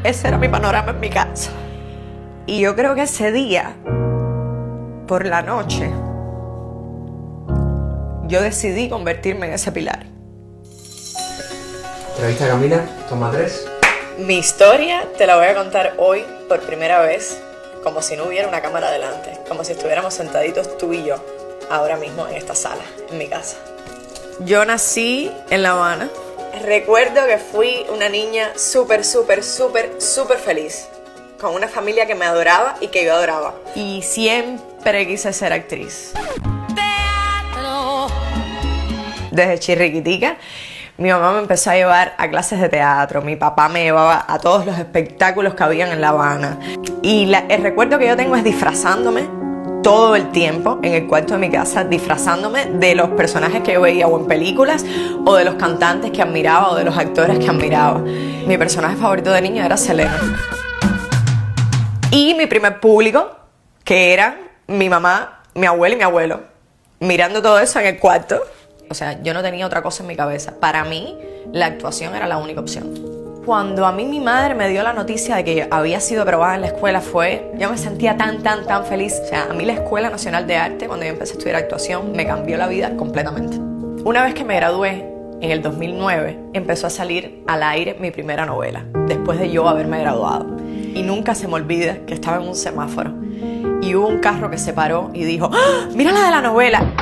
Ese era mi panorama en mi casa. Y yo creo que ese día, por la noche, yo decidí convertirme en ese pilar. Entrevista a Camila, toma 3. Mi historia te la voy a contar hoy por primera vez, como si no hubiera una cámara delante, como si estuviéramos sentaditos tú y yo, ahora mismo en esta sala, en mi casa. Yo nací en La Habana. Recuerdo que fui una niña súper feliz, con una familia que me adoraba y que yo adoraba. Y siempre quise ser actriz. Teatro. Desde chirriquitica, mi mamá me empezó a llevar a clases de teatro, mi papá me llevaba a todos los espectáculos que habían en La Habana. Y el recuerdo que yo tengo es disfrazándome todo el tiempo en el cuarto de mi casa, disfrazándome de los personajes que yo veía o en películas, o de los cantantes que admiraba, o de los actores que admiraba. Mi personaje favorito de niña era Selena. Y mi primer público, que eran mi mamá, mi abuela y mi abuelo, mirando todo eso en el cuarto. O sea, yo no tenía otra cosa en mi cabeza. Para mí, la actuación era la única opción. Cuando a mí mi madre me dio la noticia de que yo había sido aprobada en la escuela, yo me sentía tan feliz. O sea, a mí la Escuela Nacional de Arte, cuando yo empecé a estudiar actuación, me cambió la vida completamente. Una vez que me gradué, en el 2009, empezó a salir al aire mi primera novela, después de yo haberme graduado. Y nunca se me olvida que estaba en un semáforo y hubo un carro que se paró y dijo: ¡Ah! ¡Mira la de la novela!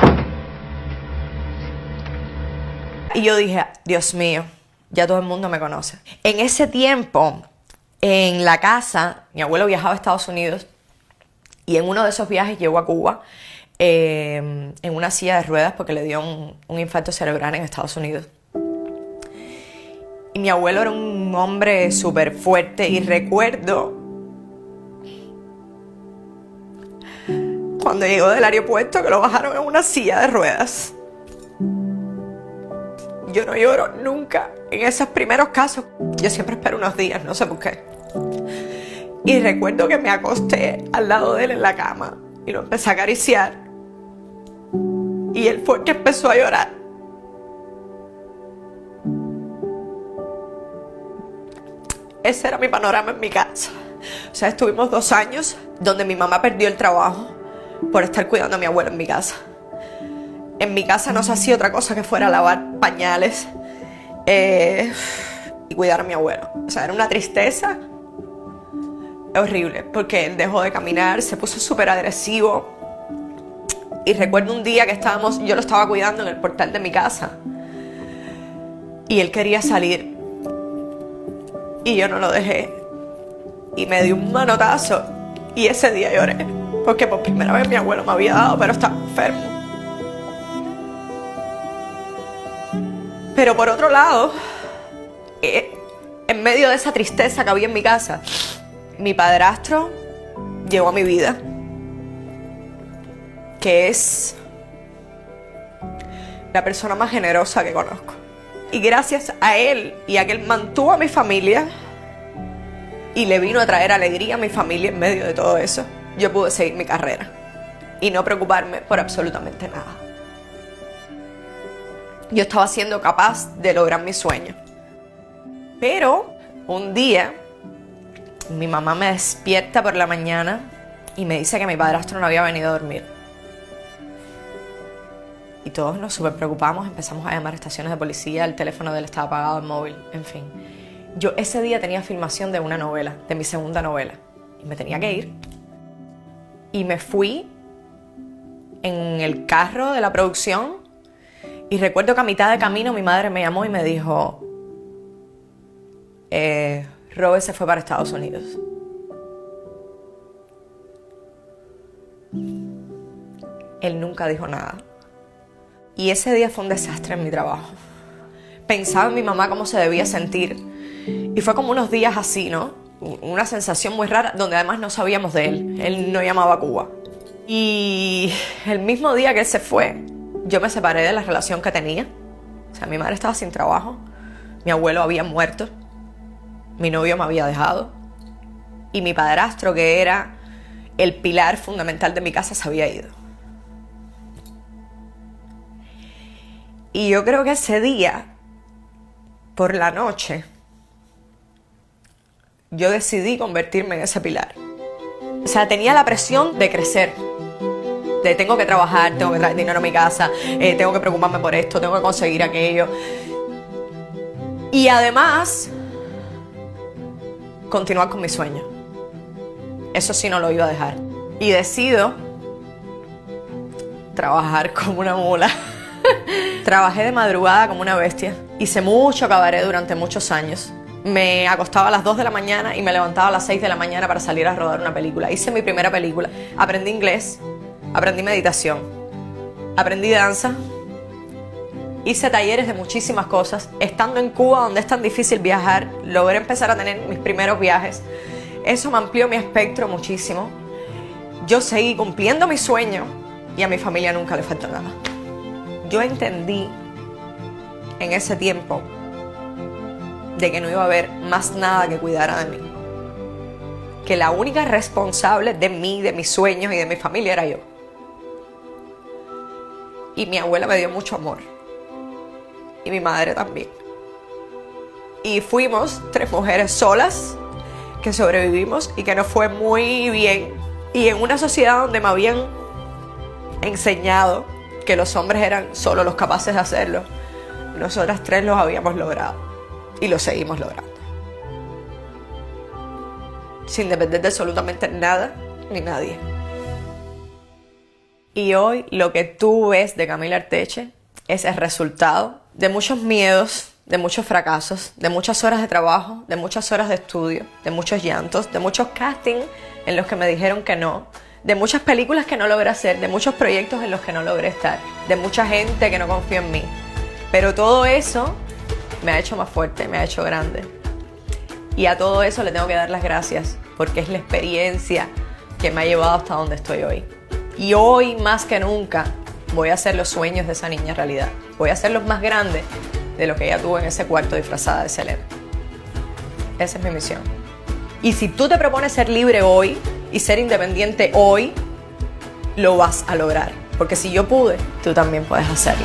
Y yo dije: Dios mío, ya todo el mundo me conoce. En ese tiempo, en la casa, mi abuelo viajaba a Estados Unidos y en uno de esos viajes llegó a Cuba en una silla de ruedas porque le dio un infarto cerebral en Estados Unidos. Y mi abuelo era un hombre súper fuerte y recuerdo cuando llegó del aeropuerto que lo bajaron en una silla de ruedas. Yo no lloro nunca en esos primeros casos. Yo siempre espero unos días, no sé por qué. Y recuerdo que me acosté al lado de él en la cama y lo empecé a acariciar. Y él fue el que empezó a llorar. Ese era mi panorama en mi casa. O sea, estuvimos 2 años donde mi mamá perdió el trabajo por estar cuidando a mi abuelo en mi casa. En mi casa no se hacía otra cosa que fuera lavar pañales y cuidar a mi abuelo. O sea, era una tristeza horrible porque él dejó de caminar, se puso súper agresivo. Y recuerdo un día que yo lo estaba cuidando en el portal de mi casa y él quería salir y yo no lo dejé y me dio un manotazo y ese día lloré porque por primera vez mi abuelo me había dado, pero estaba enfermo. Pero por otro lado, en medio de esa tristeza que había en mi casa, mi padrastro llegó a mi vida, que es la persona más generosa que conozco. Y gracias a él y a que él mantuvo a mi familia y le vino a traer alegría a mi familia en medio de todo eso, yo pude seguir mi carrera y no preocuparme por absolutamente nada. Yo estaba siendo capaz de lograr mi sueño. Pero un día, mi mamá me despierta por la mañana y me dice que mi padrastro no había venido a dormir. Y todos nos súper preocupamos, empezamos a llamar a estaciones de policía, el teléfono de él estaba apagado, el móvil, en fin. Yo ese día tenía filmación de una novela, de mi segunda novela, y me tenía que ir. Y me fui en el carro de la producción y recuerdo que a mitad de camino mi madre me llamó y me dijo: Robert se fue para Estados Unidos. Él nunca dijo nada. Y ese día fue un desastre en mi trabajo. Pensaba en mi mamá cómo se debía sentir. Y fue como unos días así, ¿no? Una sensación muy rara, donde además no sabíamos de él. Él no llamaba a Cuba. Y el mismo día que él se fue, yo me separé de la relación que tenía. O sea, mi madre estaba sin trabajo. Mi abuelo había muerto. Mi novio me había dejado. Y mi padrastro, que era el pilar fundamental de mi casa, se había ido. Y yo creo que ese día, por la noche, yo decidí convertirme en ese pilar. O sea, tenía la presión de crecer. De tengo que trabajar, tengo que traer dinero a mi casa, tengo que preocuparme por esto, tengo que conseguir aquello. Y además, continuar con mi sueño. Eso sí no lo iba a dejar. Y decido trabajar como una mula. Trabajé de madrugada como una bestia. Hice mucho cabaret durante muchos años. Me acostaba a las 2 de la mañana y me levantaba a las 6 de la mañana para salir a rodar una película. Hice mi primera película. Aprendí inglés, aprendí meditación, aprendí danza. Hice talleres de muchísimas cosas. Estando en Cuba, donde es tan difícil viajar, logré empezar a tener mis primeros viajes. Eso me amplió mi espectro muchísimo. Yo seguí cumpliendo mi sueño y a mi familia nunca le faltó nada. Yo entendí en ese tiempo de que no iba a haber más nada que cuidara de mí. Que la única responsable de mí, de mis sueños y de mi familia era yo. Y mi abuela me dio mucho amor. Y mi madre también. Y fuimos 3 mujeres solas que sobrevivimos y que nos fue muy bien. Y en una sociedad donde me habían enseñado que los hombres eran solo los capaces de hacerlo, nosotras 3 los habíamos logrado y lo seguimos logrando. Sin depender de absolutamente nada ni nadie. Y hoy lo que tú ves de Camila Arteche es el resultado de muchos miedos, de muchos fracasos, de muchas horas de trabajo, de muchas horas de estudio, de muchos llantos, de muchos castings en los que me dijeron que no, de muchas películas que no logré hacer, de muchos proyectos en los que no logré estar, de mucha gente que no confió en mí. Pero todo eso me ha hecho más fuerte, me ha hecho grande. Y a todo eso le tengo que dar las gracias, porque es la experiencia que me ha llevado hasta donde estoy hoy. Y hoy más que nunca voy a hacer los sueños de esa niña realidad. Voy a hacerlos más grandes de lo que ella tuvo en ese cuarto disfrazada de Selena. Esa es mi misión. Y si tú te propones ser libre hoy y ser independiente hoy, lo vas a lograr. Porque si yo pude, tú también puedes hacerlo.